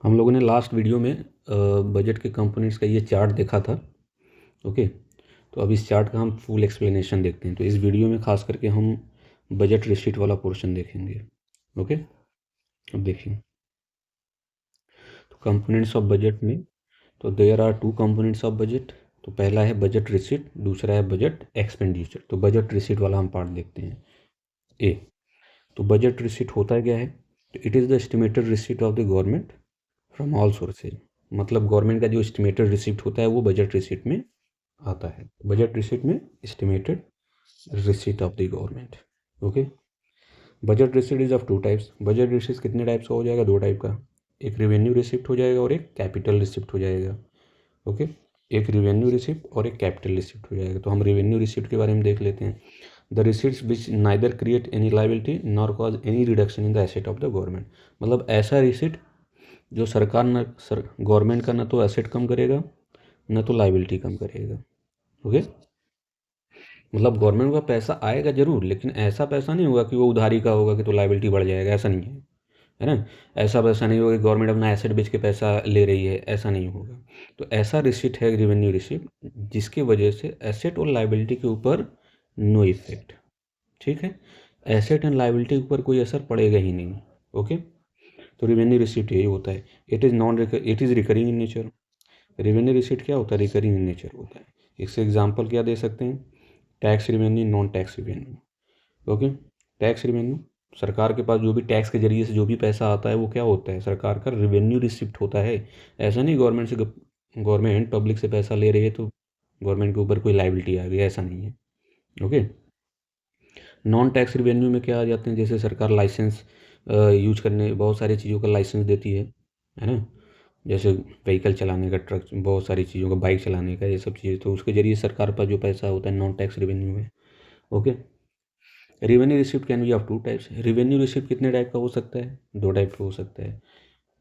हम लोगों ने लास्ट वीडियो में बजट के कंपोनेंट्स का ये चार्ट देखा था। ओके, तो अब इस चार्ट का हम फुल एक्सप्लेनेशन देखते हैं। तो इस वीडियो में खास करके हम बजट रिसीट वाला पोर्शन देखेंगे। ओके, अब देखिए, तो कंपोनेंट्स ऑफ बजट में तो there are two components of budget. तो पहला है बजट रिसीट, दूसरा है बजट एक्सपेंडिचर। तो बजट रिसीट वाला हम पार्ट देखते हैं। ए, तो बजट रिसीट होता क्या है? तो it is the estimated receipt of the government from all sources. मतलब गवर्नमेंट का जो एस्टिमेटेड रिसीट होता है वो बजट रिसीट में आता है। बजट रिसीट में estimated receipt of the government. Okay, budget receipt is of two types. Budget receipt कितने टाइप्स का हो जाएगा? दो टाइप का, एक रेवेन्यू रिसिप्ट हो जाएगा और एक कैपिटल रिसिप्ट हो जाएगा। ओके, एक रेवेन्यू रिसिप्ट और एक कैपिटल रिसिप्ट हो जाएगा। तो हम रेवेन्यू रिसिप्ट के बारे में देख लेते हैं। The receipts which neither create any liability nor cause any reduction in the asset of the government. मतलब ऐसा रिसिप्ट जो सरकार न गवर्नमेंट का न तो एसेट कम करेगा न तो लायबिलिटी कम करेगा। ओके, मतलब गवर्नमेंट का पैसा आएगा जरूर, लेकिन ऐसा पैसा नहीं होगा कि वो उधारी का होगा कि तो लायबिलिटी बढ़ जाएगा, ऐसा नहीं है ना। ऐसा पैसा नहीं होगा कि गवर्नमेंट अपना एसेट बेच के पैसा ले रही है, ऐसा नहीं होगा। तो ऐसा रिसिप्ट है रेवेन्यू रिसिप्ट जिसकी वजह से एसेट और लायबिलिटी के ऊपर नो इफेक्ट। ठीक है, एसेट एंड लायबिलिटी के ऊपर कोई असर पड़ेगा ही नहीं। ओके, तो रेवेन्यू रिसिप्ट यही होता है। It is recurring in nature. Revenue receipt क्या होता है? रिकरिंग इन नेचर होता है। इससे एग्जांपल क्या दे सकते हैं? Tax revenue, non tax revenue. Okay, tax revenue, सरकार के पास जो भी टैक्स के जरिए से जो भी पैसा आता है वो क्या होता है? सरकार का रेवेन्यू रिसिप्ट होता है। ऐसा नहीं गवर्नमेंट पब्लिक से पैसा ले रही है तो गवर्नमेंट के ऊपर कोई लाइबिलिटी आ गई, ऐसा नहीं है। ओके, नॉन टैक्स रिवेन्यू में क्या आ जाते हैं? जैसे सरकार लाइसेंस यूज करने, बहुत सारी चीज़ों का लाइसेंस देती है ना। जैसे व्हीकल चलाने का, ट्रक, बहुत सारी चीज़ों का, बाइक चलाने का, ये सब चीज़ें, तो उसके जरिए सरकार पर जो पैसा होता है नॉन टैक्स रिवेन्यू में। Okay, revenue receipt can be of two types. Revenue receipt कितने टाइप का हो सकता है? दो टाइप का हो सकता है।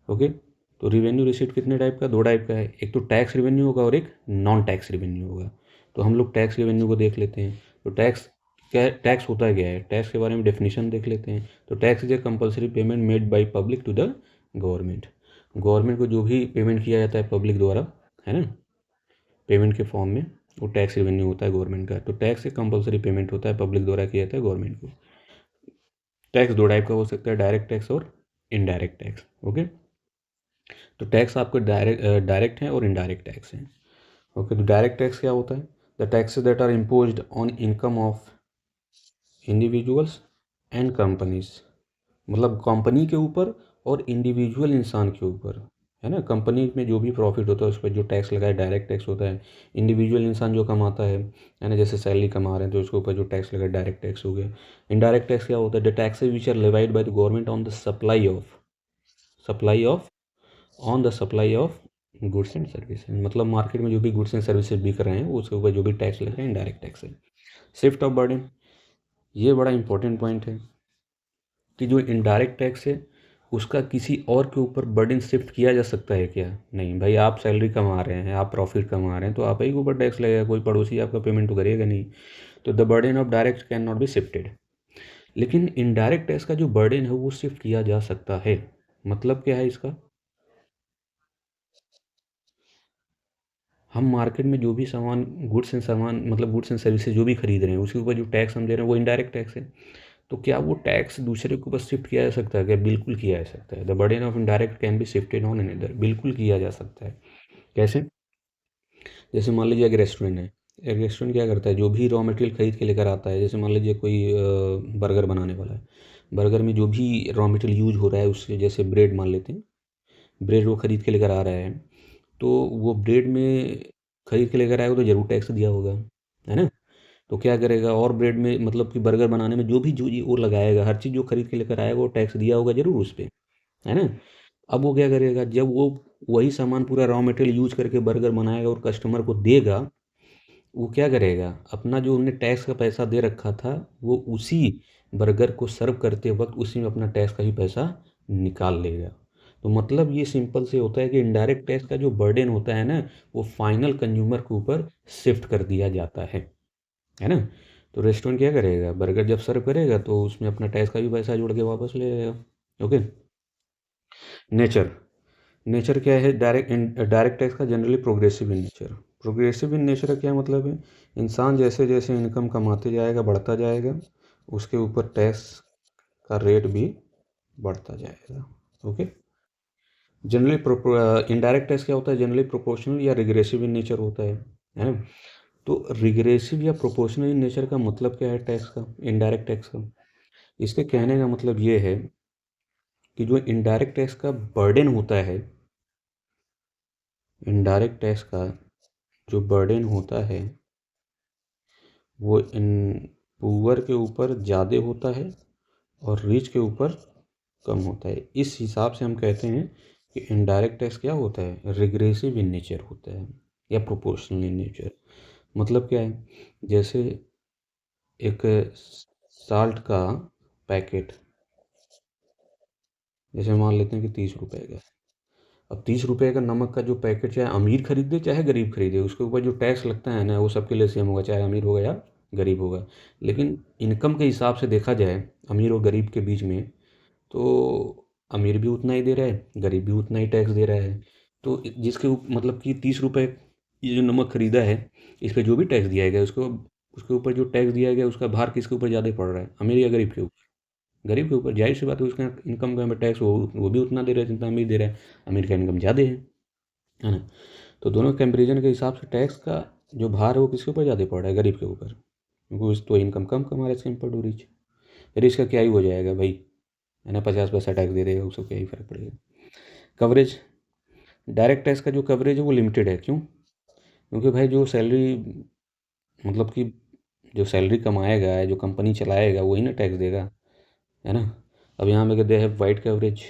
ओके, तो रेवेन्यू रिसिप्ट कितने टाइप का? दो टाइप का है। एक तो टैक्स रेवेन्यू होगा और एक नॉन टैक्स रेवेन्यू होगा। तो हम लोग टैक्स रेवेन्यू को देख लेते हैं। तो टैक्स क्या, टैक्स होता है क्या है? टैक्स के बारे में डेफिनेशन देख लेते हैं। तो tax is a compulsory payment made by public to the government. Government को जो भी पेमेंट किया जाता है पब्लिक द्वारा, है ना, पेमेंट के फॉर्म में, वो टैक्स रेवेन्यू होता है गवर्नमेंट का। तो टैक्स एक कंपल्सरी पेमेंट होता है पब्लिक द्वारा किया जाता है गवर्नमेंट को। टैक्स दो टाइप का हो सकता है, डायरेक्ट टैक्स और इनडायरेक्ट टैक्स। ओके, तो टैक्स आपके डायरेक्ट हैं और इनडायरेक्ट टैक्स हैं। ओके, तो डायरेक्ट टैक्स क्या होता है? The taxes that are imposed on income of individuals and companies. मतलब कंपनी के ऊपर और इंडिविजुअल इंसान के ऊपर, है ना। कंपनी में जो भी प्रॉफिट होता है उस पर जो टैक्स लगा है डायरेक्ट टैक्स होता है। इंडिविजुअल इंसान जो कमाता है ना, जैसे सैलरी कमा रहे हैं तो उसके ऊपर जो टैक्स लगा है डायरेक्ट टैक्स हो गया। इनडायरेक्ट टैक्स क्या होता है? The taxes which are levied by the government on the supply of on the supply of goods and services. मतलब मार्केट में जो भी गुड्स एंड सर्विसेज बिक रहे हैं उसके ऊपर जो भी टैक्स लग रहा है इनडायरेक्ट टैक्स है। शिफ्ट ऑफ बर्डन, ये बड़ा इंपॉर्टेंट पॉइंट है कि जो इनडायरेक्ट टैक्स है उसका किसी और के ऊपर बर्डन शिफ्ट किया जा सकता है क्या? नहीं भाई, आप सैलरी कमा रहे हैं, आप प्रॉफिट कमा रहे हैं तो आप ही के ऊपर टैक्स लगेगा, कोई पड़ोसी आपका पेमेंट तो करेगा नहीं। तो the burden of direct can not be shifted. लेकिन इनडायरेक्ट टैक्स का जो बर्डन है वो शिफ्ट किया जा सकता है। मतलब क्या है इसका? हम मार्केट में जो भी सामान मतलब गुड्स एंड सर्विसेज जो भी खरीद रहे हैं उसके ऊपर जो टैक्स हम दे रहे हैं वो इनडायरेक्ट टैक्स है। तो क्या वो टैक्स दूसरे के ऊपर शिफ्ट किया जा सकता है क्या? बिल्कुल किया जा सकता है। The burden of indirect can be shifted on another. बिल्कुल किया जा सकता है। कैसे? जैसे मान लीजिए एक रेस्टोरेंट है। एक रेस्टोरेंट क्या करता है? जो भी रॉ मटेरियल खरीद के लेकर आता है, जैसे मान लीजिए कोई बर्गर बनाने वाला है, बर्गर में जो भी रॉ मटेरियल यूज हो रहा है उससे, जैसे ब्रेड मान लेते हैं, ब्रेड वो खरीद के लेकर आ रहा है, तो वो ब्रेड में खरीद के लेकर आएगा तो ज़रूर टैक्स दिया होगा, है ना। तो क्या करेगा, और ब्रेड में मतलब कि बर्गर बनाने में जो भी जो वो लगाएगा, हर चीज़ जो खरीद के लेकर आएगा वो टैक्स दिया होगा जरूर उस पर, है ना। अब वो क्या करेगा, जब वो वही सामान पूरा रॉ मटेरियल यूज करके बर्गर बनाएगा और कस्टमर को देगा, वो क्या करेगा, अपना जो उन्होंने टैक्स का पैसा दे रखा था वो उसी बर्गर को सर्व करते वक्त उसी में अपना टैक्स का ही पैसा निकाल लेगा। तो मतलब ये सिंपल से होता है कि इनडायरेक्ट टैक्स का जो बर्डन होता है ना, वो फाइनल कंज्यूमर के ऊपर शिफ्ट कर दिया जाता है ना। तो रेस्टोरेंट क्या करेगा, बर्गर जब सर्व करेगा तो उसमें अपना टैक्स का भी पैसा जोड़ के वापस ले लेगा। ओके, नेचर, नेचर क्या है डायरेक्ट टैक्स का? Generally progressive in nature. Progressive in nature का क्या मतलब है? इंसान जैसे जैसे इनकम कमाते जाएगा, बढ़ता जाएगा, उसके ऊपर टैक्स का रेट भी बढ़ता जाएगा। ओके। जनरली इनडायरेक्ट टैक्स क्या होता है? जनरली प्रोपोर्शनल या रिग्रेसिव इन नेचर होता है ना? तो रिग्रेसिव या प्रोपोर्शनल इन नेचर का मतलब क्या है टैक्स का, इनडायरेक्ट टैक्स का? इसके कहने का मतलब ये है कि जो इनडायरेक्ट टैक्स का बर्डन होता है, इनडायरेक्ट टैक्स का जो बर्डन होता है वो इन पुअर के ऊपर ज़्यादा होता है और रिच के ऊपर कम होता है। इस हिसाब से हम कहते हैं कि इनडायरेक्ट टैक्स क्या होता है? रिग्रेसिव इन नेचर होता है या प्रोपोर्शनल इन नेचर। मतलब क्या है? जैसे एक साल्ट का पैकेट, जैसे मान लेते हैं कि 30 रुपए का। अब 30 रुपए का नमक का जो पैकेट चाहे अमीर खरीदे चाहे गरीब खरीदे, उसके ऊपर जो टैक्स लगता है ना वो सबके लिए सेम होगा, चाहे अमीर होगा या गरीब होगा। लेकिन इनकम के हिसाब से देखा जाए अमीर और गरीब के बीच में, तो अमीर भी उतना ही दे रहा है, गरीब भी उतना ही टैक्स दे रहा है। तो जिसके मतलब कि 30 रुपए ये जो नमक खरीदा है, इस पर जो भी टैक्स दिया गया उसको, उसके ऊपर जो टैक्स दिया गया उसका भार किसके ऊपर ज़्यादा पड़ रहा है? अमीर या गरीब के ऊपर? गरीब के ऊपर। जाहिर सी बात है, उसका इनकम का टैक्स वो भी उतना दे रहा है जितना अमीर दे रहा है। अमीर का इनकम ज़्यादा है ना? तो दोनों कंपेरिजन के हिसाब से टैक्स का जो भार है वो किसके ऊपर ज़्यादा पड़ रहा है? गरीब के ऊपर, क्योंकि उस तो इनकम कम कमा रहा है सिंपल टू रिच। रिच का क्या ही हो जाएगा भाई, है ना? 50 पैसा टैक्स दे देगा, उसको क्या ही फर्क पड़ेगा। कवरेज, डायरेक्ट टैक्स का जो कवरेज है वो लिमिटेड है। क्यों? क्योंकि भाई जो सैलरी, मतलब कि जो सैलरी कमाएगा, जो कंपनी चलाएगा, वही ना टैक्स देगा, है ना? अब यहाँ पे कहते हैं वाइट कवरेज।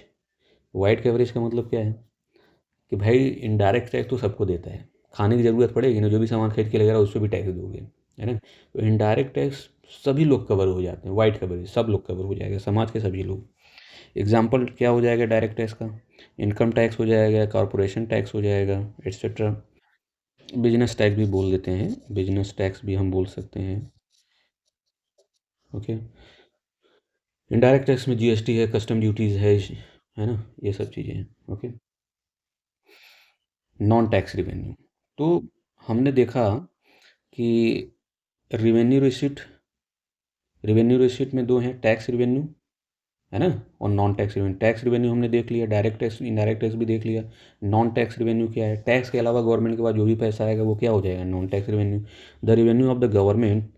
वाइट कवरेज का मतलब क्या है कि भाई इनडायरेक्ट टैक्स तो सबको देता है, खाने की ज़रूरत पड़ेगी ना, जो भी सामान खरीद के लगेगा उस पर भी टैक्स दोगे, है ना? तो इनडायरेक्ट टैक्स सभी लोग कवर हो जाते हैं। वाइट कवरेज सब लोग कवर हो जाएगा, समाज के सभी लोग। एग्जाम्पल क्या हो जाएगा डायरेक्ट टैक्स का? इनकम टैक्स हो जाएगा, कॉरपोरेशन टैक्स हो जाएगा, एट्सेट्रा। बिजनेस टैक्स भी बोल देते हैं, बिजनेस टैक्स भी हम बोल सकते हैं। ओके। इनडायरेक्ट टैक्स में जीएसटी है, कस्टम ड्यूटीज़ है ना? ये सब चीज़ें हैं। ओके। नॉन टैक्स रिवेन्यू, तो हमने देखा कि रिवेन्यू रिसिट में दो हैं, टैक्स रिवेन्यू, है ना, और non tax revenue. Tax revenue हमने देख लिया, डायरेक्ट टैक्स इनडायरेक्ट टैक्स भी देख लिया। नॉन टैक्स रिवेन्यू क्या है? टैक्स के अलावा गवर्नमेंट के पास जो भी पैसा आएगा वो क्या हो जाएगा? Non tax revenue. The revenue of the government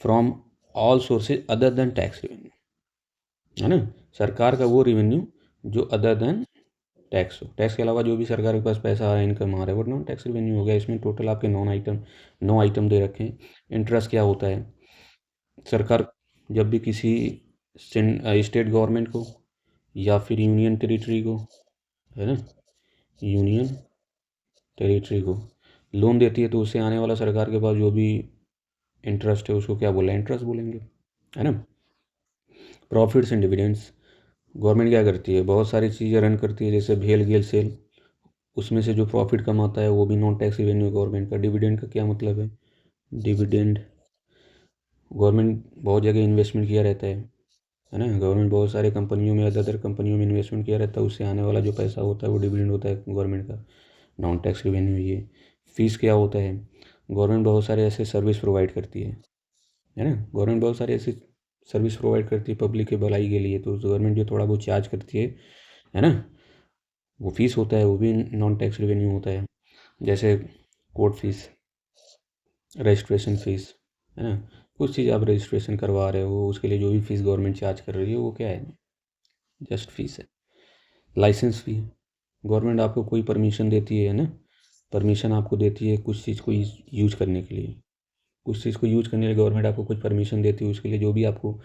from all sources other than tax revenue, है ना? सरकार का वो रिवेन्यू जो अदर देन टैक्स हो, टैक्स के अलावा जो भी सरकार के पास पैसा आ रहा है, इनकम आ रहा है, वो नॉन टैक्स रिवेन्यू हो गया। इसमें टोटल आपके नौ आइटम दे रखे हैं। इंटरेस्ट क्या होता है? सरकार जब भी किसी स्टेट गवर्नमेंट को या फिर यूनियन टेरिटरी को, है ना, यूनियन टेरिटरी को लोन देती है, तो उससे आने वाला सरकार के पास जो भी इंटरेस्ट है उसको क्या बोला? इंटरेस्ट बोलेंगे, है ना? प्रॉफिट्स एंड डिविडेंड्स, गवर्नमेंट क्या करती है? बहुत सारी चीज़ें रन करती है, जैसे भेल गेल सेल, उसमें से जो प्रॉफिट कमाता है वो भी नॉन टैक्स रेवेन्यू गवर्नमेंट का। डिविडेंड का क्या मतलब है? डिविडेंड, गवर्नमेंट बहुत जगह इन्वेस्टमेंट किया रहता है ना? गवर्नमेंट बहुत सारे कंपनियों में, अदर अदर कंपनियों में इन्वेस्टमेंट किया रहता है, उससे आने वाला जो पैसा होता है वो डिविडेंड होता है गवर्नमेंट का, नॉन टैक्स रेवेन्यू ये। फीस क्या होता है? गवर्नमेंट बहुत सारे ऐसे सर्विस प्रोवाइड करती है ना? गवर्नमेंट बहुत सारे ऐसे सर्विस प्रोवाइड करती है पब्लिक के भलाई के लिए, तो गवर्नमेंट जो थोड़ा बहुत चार्ज करती है ना, वो फीस होता है, वो भी नॉन टैक्स रेवेन्यू होता है। जैसे कोर्ट फीस, रजिस्ट्रेशन फ़ीस, है ना? कुछ चीज़ आप रजिस्ट्रेशन करवा रहे हो, उसके लिए जो भी फ़ीस गवर्नमेंट चार्ज कर रही है वो क्या है? जस्ट फीस है। लाइसेंस फ़ी, गवर्नमेंट आपको कोई परमिशन देती है ना, परमिशन आपको देती है कुछ चीज़ को यूज करने के लिए, कुछ चीज़ को यूज करने के लिए गवर्नमेंट आपको कुछ परमिशन देती है, उसके लिए जो भी आपको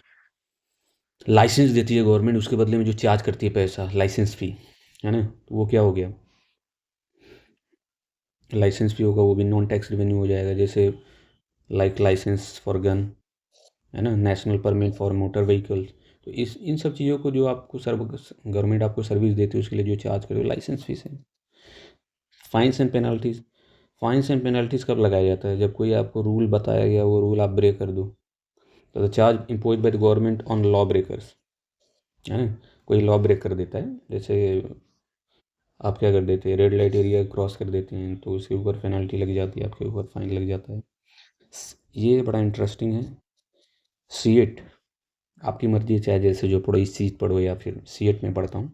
लाइसेंस देती है गवर्नमेंट, उसके बदले में जो चार्ज करती है पैसा, लाइसेंस फ़ी, है ना? तो वो क्या हो गया? लाइसेंस फ़ी होगा, वो भी नॉन टैक्स रेवेन्यू हो जाएगा। जैसे लाइक लाइसेंस फॉर गन, है ना, national permit for motor vehicles. तो इस इन सब चीज़ों को जो आपको गवर्नमेंट आपको सर्विस देती है उसके लिए जो चार्ज करे लाइसेंस फीस है। Fines and penalties, fines and penalties कब लगाया जाता है? जब कोई आपको रूल बताया गया वो रूल आप ब्रेक कर दो, तो the charge impose by the government on law breakers, है ना? कोई लॉ ब्रेक कर देता है, जैसे आप क्या कर देते हैं, रेड लाइट एरिया क्रॉस कर देते हैं तो उसके ऊपर पेनल्टी लग जाती है, आपके ऊपर फाइन लग जाता है। ये बड़ा इंटरेस्टिंग है। सीएट, आपकी मर्जी है, चाहे जैसे जो पढ़ो इस चीज़ पढ़ो या फिर सीएट में पढ़ता हूँ।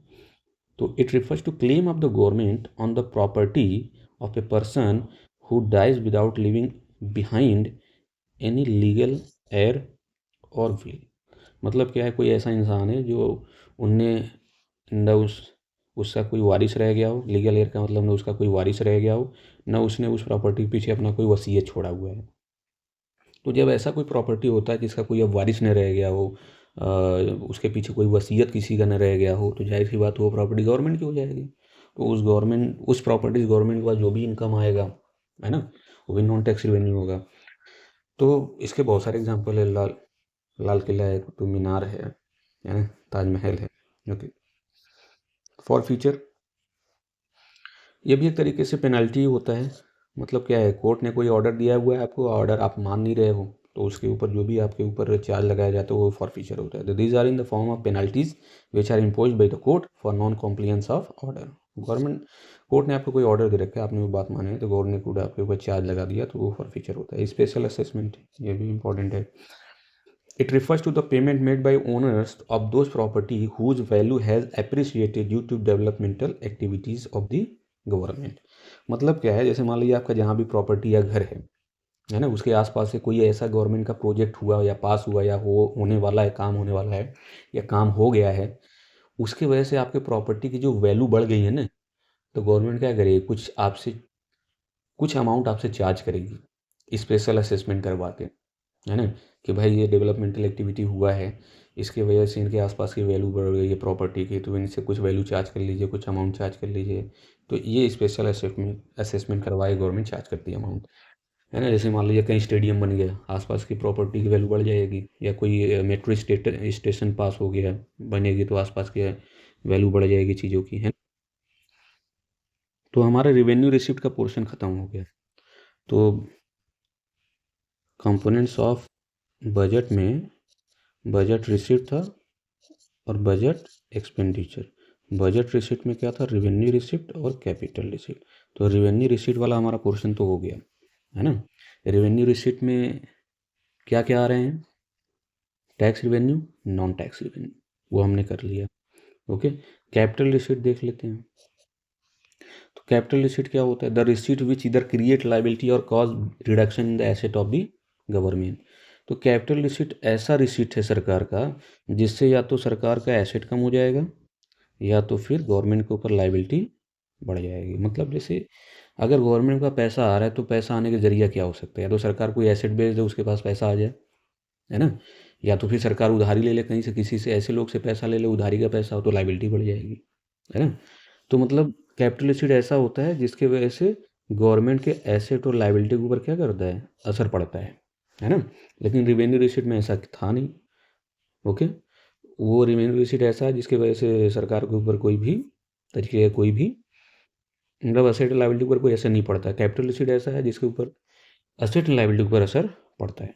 तो it refers to claim of the government on the property of a person who dies without leaving behind any legal heir और विल। मतलब क्या है, कोई ऐसा इंसान है जो उनने न उसका कोई वारिस रह गया हो, लीगल एयर का मतलब न उसका कोई वारिस रह गया हो, न उसने उस प्रॉपर्टी के पीछे अपना कोई वसीयत छोड़ा हुआ है। तो जब ऐसा कोई प्रॉपर्टी होता है जिसका कोई अब वारिस न रह गया हो, उसके पीछे कोई वसीयत किसी का न रह गया हो, तो जाहिर सी बात वो प्रॉपर्टी गवर्नमेंट की हो जाएगी। तो उस प्रॉपर्टी गवर्नमेंट के पास जो भी इनकम आएगा, है ना, वो भी नॉन टैक्स रेवेन्यू होगा। तो इसके बहुत सारे एग्जांपल है। लाल किला है, कुतुब मीनार है ना, ताजमहल है। ओके, फॉर फ्यूचर ये भी एक तरीके से पेनल्टी होता है। मतलब क्या है, कोर्ट ने कोई ऑर्डर दिया हुआ है आपको, ऑर्डर आप मान नहीं रहे हो, तो उसके ऊपर जो भी आपके ऊपर चार्ज लगाया जाता है वो फॉर फ्यूचर होता है। तो these are in the form of penalties which are imposed by the court for non compliance of order. Government court ने आपको कोई ऑर्डर दे रखा है, आपने वो बात मानी है, तो गवर्नमेंट कोर्ट आपके ऊपर चार्ज लगा दिया, तो वो फॉर फ्यूचर होता है। स्पेशल असेसमेंट, ये भी इंपॉर्टेंट है। It refers to the payment made by owners of those property whose value has appreciated due to developmental activities of the government। मतलब क्या है, जैसे मान लीजिए आपका जहाँ भी प्रॉपर्टी या घर है ना, उसके आसपास से कोई ऐसा गवर्नमेंट का प्रोजेक्ट हुआ या पास हुआ या होने वाला है, काम होने वाला है या काम हो गया है, उसकी वजह से आपके प्रॉपर्टी की जो वैल्यू बढ़ गई है ना, तो गवर्नमेंट क्या करेगी, कुछ अमाउंट आपसे चार्ज करेगी स्पेशल असेसमेंट करवा के, है ना, कि भाई ये डेवलपमेंटल एक्टिविटी हुआ है, इसकी वजह से इनके आसपास की वैल्यू बढ़ गई है प्रॉपर्टी की, तो इनसे कुछ वैल्यू चार्ज कर लीजिए, कुछ अमाउंट चार्ज कर लीजिए। तो ये स्पेशल असेसमेंट करवाए गवर्नमेंट चार्ज करती है अमाउंट, है ना। जैसे मान लीजिए कहीं स्टेडियम बन गया, आसपास की प्रॉपर्टी की वैल्यू बढ़ जाएगी, या कोई मेट्रो स्टेशन पास हो गया बनेगी, तो आसपास की वैल्यू बढ़ जाएगी चीज़ों की, है। तो हमारा रिवेन्यू रिसिप्ट का पोर्शन ख़त्म हो गया। तो कंपोनेंट्स ऑफ बजट में बजट रिसिप्ट था और बजट एक्सपेंडिचर। बजट रिसिप्ट में क्या था, रिवेन्यू रिसिप्ट और कैपिटल रिसिप्ट। तो रिवेन्यू रिसिप्ट वाला हमारा पोर्शन तो हो गया, है ना। रिवेन्यू रिसिप्ट में क्या क्या आ रहे हैं, tax revenue, non tax revenue, वो हमने कर लिया। ओके, कैपिटल रिसिप्ट देख लेते हैं। तो कैपिटल रिसिप्ट क्या होता है, द रिसिप्ट विच इधर क्रिएट लाइबिलिटी और cause reduction in the asset of the government. तो कैपिटल रिसिप्ट ऐसा रिसिप्ट है सरकार का जिससे या तो सरकार का एसेट कम हो जाएगा या तो फिर गवर्नमेंट के ऊपर लाइबिलिटी बढ़ जाएगी। मतलब जैसे अगर गवर्नमेंट का पैसा आ रहा है तो पैसा आने का जरिया क्या हो सकता है, या तो सरकार कोई एसेट बेच दे उसके पास पैसा आ जाए, है ना, या तो फिर सरकार उधारी ले ले कहीं से, किसी से ऐसे लोग से पैसा ले ले, उधारी का पैसा हो तो लाइबिलिटी बढ़ जाएगी, है ना। तो मतलब कैपिटल रिसिप्ट ऐसा होता है जिसकी वजह से गवर्नमेंट के एसेट और लाइबिलिटी के ऊपर क्या करता है, असर पड़ता है ना। लेकिन रिवेन्यू रिसिप्ट में ऐसा था नहीं। ओके, वो रिवेन्यू रिसिप्ट ऐसा है जिसकी वजह से सरकार के ऊपर कोई भी तरीके का कोई भी मतलब असेट लाइबिलिटी पर कोई असर नहीं पड़ता है। कैपिटल रिसिप्ट ऐसा है जिसके ऊपर असेट लाइबिलिटी पर असर पड़ता है।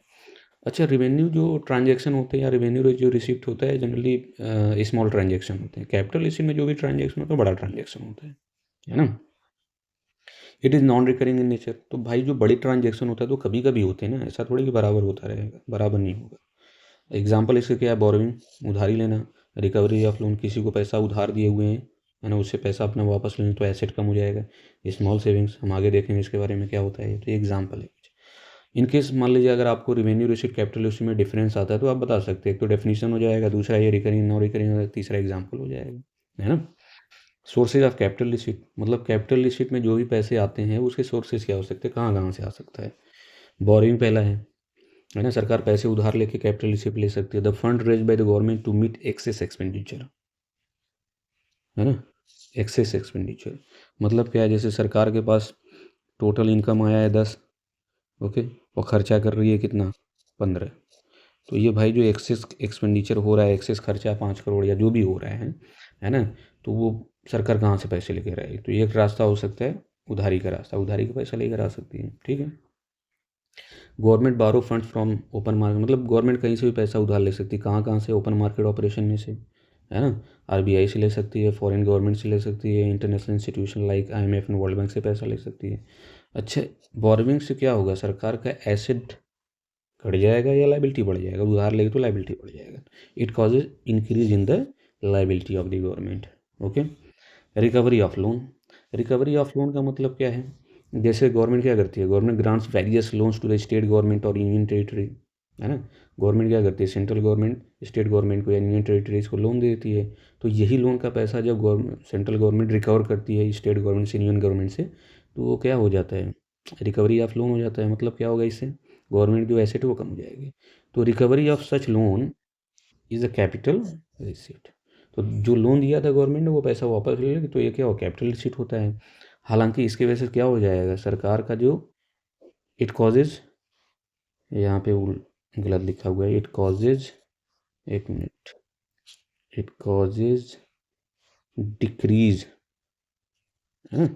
अच्छा, रिवेन्यू जो ट्रांजैक्शन होते हैं या रिवेन्यू जो रिसिप्ट होता है जनरली स्मॉल ट्रांजैक्शन होते हैं। कैपिटल रिसिप्ट में जो भी ट्रांजैक्शन होता है बड़ा ट्रांजैक्शन होता है ना। It is non recurring in nature. तो भाई जो बड़े ट्रांजैक्शन होता है तो कभी कभी होते हैं ना, ऐसा थोड़ी कि बराबर होता रहेगा, बराबर नहीं होगा। एग्जाम्पल इसके क्या है, बोरोइंग, उधारी लेना, रिकवरी ऑफ लोन, किसी को पैसा उधार दिए हुए हैं, है ना, उससे पैसा अपना वापस लेना तो एसेट कम हो जाएगा। स्मॉल सेविंग्स हम आगे देखेंगे इसके बारे में क्या होता है, तो ये एग्जाम्पल है। इनकेस मान लीजिए अगर आपको रिवेन्यू रिसिप्ट कैपिटल रिसिप्ट में डिफरेंस आता है तो आप बता सकते हैं, एक तो डेफिनेशन हो जाएगा, दूसरा ये रिकरिंग नॉन रिकरिंग, तीसरा एग्जाम्पल हो जाएगा, है ना। सोर्सेज ऑफ कैपिटल रिसिप्ट, मतलब कैपिटल रिसिप्ट में जो भी पैसे आते हैं उसके सोर्सेज क्या हो सकते हैं, कहाँ कहाँ से आ सकता है। बोरिंग पहला है ना, सरकार पैसे उधार लेके कैपिटल रिसिप्ट ले सकती है। The fund raised by the government to meet excess expenditure, है ना, एक्सेस एक्सपेंडिचर मतलब क्या है, जैसे सरकार के पास टोटल इनकम आया है 10, ओके, और खर्चा कर रही है कितना, 15। तो ये भाई जो एक्सेस एक्सपेंडिचर हो रहा है, एक्सेस खर्चा 5 करोड़ या जो भी हो रहा है ना, तो वो सरकार कहाँ से पैसे लेके रहेगी। तो एक रास्ता हो सकता है उधारी का रास्ता, उधारी का पैसा लेकर आ सकती है, ठीक है। गवर्नमेंट बारो फंड्स फ्रॉम ओपन मार्केट, मतलब गवर्नमेंट कहीं से भी पैसा उधार ले सकती है, कहाँ कहाँ से, ओपन मार्केट ऑपरेशन में से, है ना। आरबीआई से ले सकती है, फॉरेन गवर्नमेंट से ले सकती है, international institution like IMF and world bank से पैसा ले सकती है। अच्छा, बोरोविंग से क्या होगा, सरकार का एसेट घट जाएगा या लाइबिलिटी बढ़ जाएगा, उधार लेगी तो लाइबिलिटी बढ़ जाएगा। It causes increase in the liability of the government. Okay. Recovery of loan, recovery of loan का मतलब क्या है, जैसे गवर्नमेंट क्या करती है, government grants various loans to the state government और यूनियन टेरिटरी, है ना। गवर्नमेंट क्या करती है, सेंट्रल गवर्नमेंट स्टेट गवर्नमेंट को या यूनियन टेरिटरीज को लोन देती है। तो यही लोन का पैसा जब गवर्नमेंट सेंट्रल गवर्नमेंट रिकवर करती है स्टेट गवर्नमेंट से, यूनियन गवर्नमेंट से, तो वो क्या हो जाता है, रिकवरी ऑफ लोन हो जाता है। मतलब क्या होगा, इससे गवर्नमेंट जो एसेट है वो कम हो जाएगी। तो recovery of such loan is a capital receipt. तो जो लोन दिया था गवर्नमेंट ने वो पैसा वापस ले लेगी, तो ये क्या हो, कैपिटल रिसीट होता है। हालांकि इसके वजह से क्या हो जाएगा, सरकार का जो इट कॉजेज, यहाँ पे गलत लिखा हुआ है, इट कॉजेज, एक मिनट, इट कॉजेज डिक्रीज, है,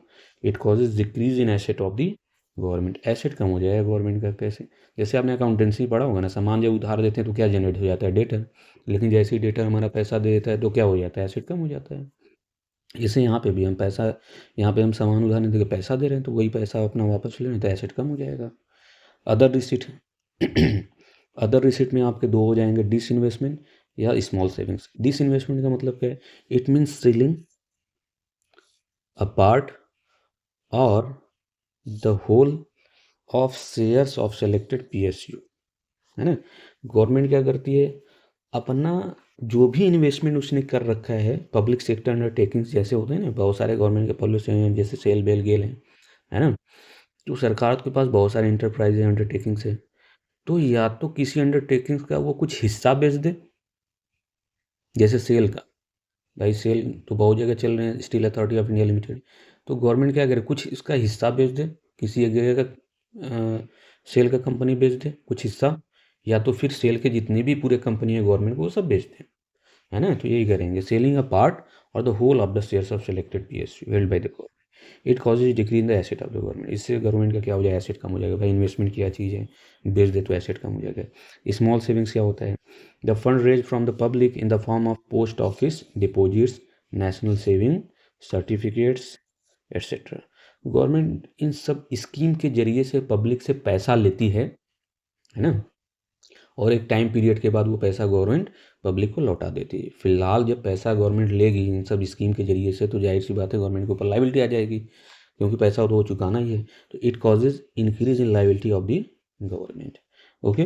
it causes decrease in asset of the government. Asset कम हो जाएगा गवर्नमेंट का। कैसे, जैसे आपने अकाउंटेंसी पढ़ा होगा ना, सामान जब उधार देते हैं तो क्या जनरेट हो जाता है, डेटर। लेकिन जैसे ही डेटर हमारा पैसा दे देता है तो क्या हो जाता है, एसेट कम हो जाता है। जैसे यहाँ पे भी हम पैसा, यहाँ पे हम सामान उधार नहीं देकर पैसा दे रहे हैं, तो वही पैसा अपना वापस ले रहे हैं तो एसेट कम हो जाएगा। अदर रिसिट अदर रिसिट में आपके दो हो जाएंगे, डिस इन्वेस्टमेंट या स्मॉल सेविंग्स। डिस इन्वेस्टमेंट का मतलब क्या है, it means selling a part और the whole of shares of selected PSU, है ना। गवर्नमेंट क्या करती है, अपना जो भी इन्वेस्टमेंट उसने कर रखा है पब्लिक सेक्टर अंडरटेकिंग्स जैसे होते हैं ना, बहुत सारे गवर्नमेंट के पॉलिसी हैं, जैसे सेल बेल गेल हैं, है ना। तो सरकार के पास बहुत सारे इंटरप्राइज अंडरटेकिंग्स है, तो या तो किसी अंडरटेकिंग्स का वो कुछ हिस्सा बेच दे, जैसे सेल का, भाई सेल तो बहुत जगह चल रहे हैं, steel authority of India limited, तो गवर्नमेंट क्या करे, कुछ इसका हिस्सा बेच दे, किसी एक जगह का सेल का कंपनी बेच दे कुछ हिस्सा, या तो फिर सेल के जितने भी पूरे कंपनी है गवर्नमेंट को वो सब बेच दें, है ना। तो यही करेंगे, सेलिंग अ पार्ट और the whole of the shares of selected PSU held by the government. It causes decrease in the asset of the government. इससे गवर्नमेंट का क्या हो जाएगा, एसेट कम हो जाएगा। भाई इन्वेस्टमेंट क्या चीज़ है, बेच दे तो एसेट कम हो जाएगा। स्मॉल सेविंग्स क्या होता है, the fund raised from the public in the form of post office deposits, national saving certificates etcetera. Government इन सब स्कीम के जरिए से पब्लिक से पैसा लेती है ना, और एक टाइम पीरियड के बाद वो पैसा गवर्नमेंट पब्लिक को लौटा देती है। फिलहाल जब पैसा गवर्नमेंट लेगी इन सब स्कीम के जरिए से, तो जाहिर सी बात है गवर्नमेंट के ऊपर लाइबिलिटी आ जाएगी, क्योंकि पैसा तो हो चुकाना ही है। तो it causes increase in liability of the government. Okay,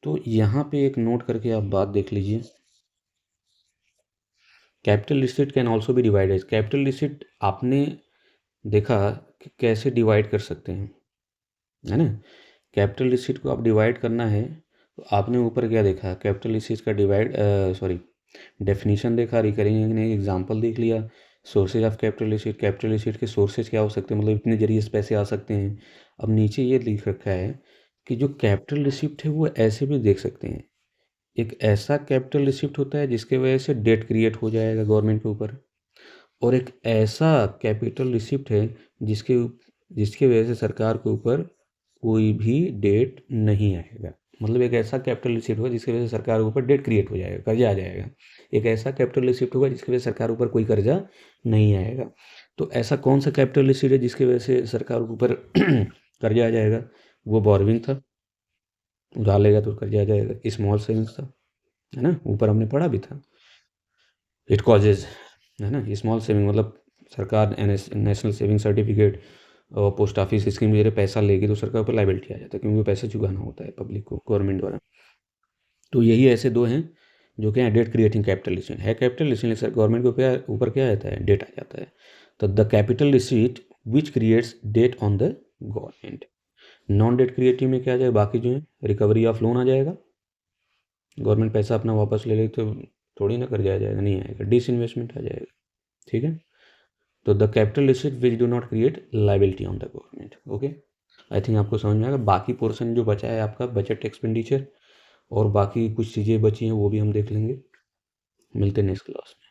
तो यहाँ पे एक नोट करके आप बात देख लीजिए, कैपिटल रिसिट कैन ऑल्सो भी डिवाइडेड। कैपिटल रिसिट आपने देखा कि कैसे डिवाइड कर सकते हैं, है ना। कैपिटल रिसिट को आप डिवाइड करना है, तो आपने ऊपर क्या देखा, कैपिटल रिसिट का डिवाइड सॉरी डेफिनेशन देखा, रिकरिंग एग्जांपल देख लिया, sources of capital receipt, capital receipt के सोर्सेज क्या हो सकते हैं, मतलब इतने जरिए से पैसे आ सकते हैं। अब नीचे ये लिख रखा है कि जो कैपिटल रिसिप्ट है वो ऐसे भी देख सकते हैं। एक ऐसा कैपिटल रिसिप्ट होता है जिसके वजह से डेट क्रिएट हो जाएगा गवर्नमेंट के ऊपर, और एक ऐसा कैपिटल रिसिप्ट है जिसके जिसकी वजह से सरकार के ऊपर कोई भी डेट नहीं आएगा। मतलब एक ऐसा कैपिटल रिसिप्ट होगा जिसकी वजह से सरकार के ऊपर डेट क्रिएट हो जाएगा, कर्जा आ जाएगा। एक ऐसा कैपिटल रिसिप्ट होगा जिसकी वजह से सरकार के ऊपर कोई कर्जा नहीं आएगा। तो ऐसा कौन सा कैपिटल रिसिप्ट है जिसकी वजह से सरकार के ऊपर कर्जा आ जाएगा, वो बोरोविंग था, उधार लेगा तो कर्जा आ जाएगा। स्मॉल सेविंग्स था, है ना, ऊपर हमने पढ़ा भी था। इट कॉजेज, है ना, स्मॉल सेविंग मतलब सरकार नेशनल सेविंग सर्टिफिकेट और पोस्ट ऑफिस स्कीम मेरे पैसा लेगी तो सरकार पर लाइबिलिटी आ जाता है, क्योंकि पैसा चुकाना होता है पब्लिक को गवर्नमेंट द्वारा। तो यही ऐसे दो हैं जो क्या है, डेट क्रिएटिंग कैपिटल रिसिट है, कैपिटल रिसिट सर गवर्नमेंट के ऊपर क्या आता है, डेट आ जाता है। तो the capital receipt which creates debt on the government. Non debt creative में क्या आ जाएगा, बाकी जो है रिकवरी ऑफ लोन आ जाएगा, गवर्नमेंट पैसा अपना वापस ले ले तो थोड़ी ना कर जाएगा, नहीं आएगा, डिस इन्वेस्टमेंट आ जाएगा, ठीक है। तो the capital receipt which do not create liability on the government. Okay, I think आपको समझ में आएगा। बाकी पोर्शन जो बचा है आपका बजट एक्सपेंडिचर और बाकी कुछ चीज़ें बची हैं वो भी हम देख लेंगे। मिलते हैं नेक्स्ट क्लास में।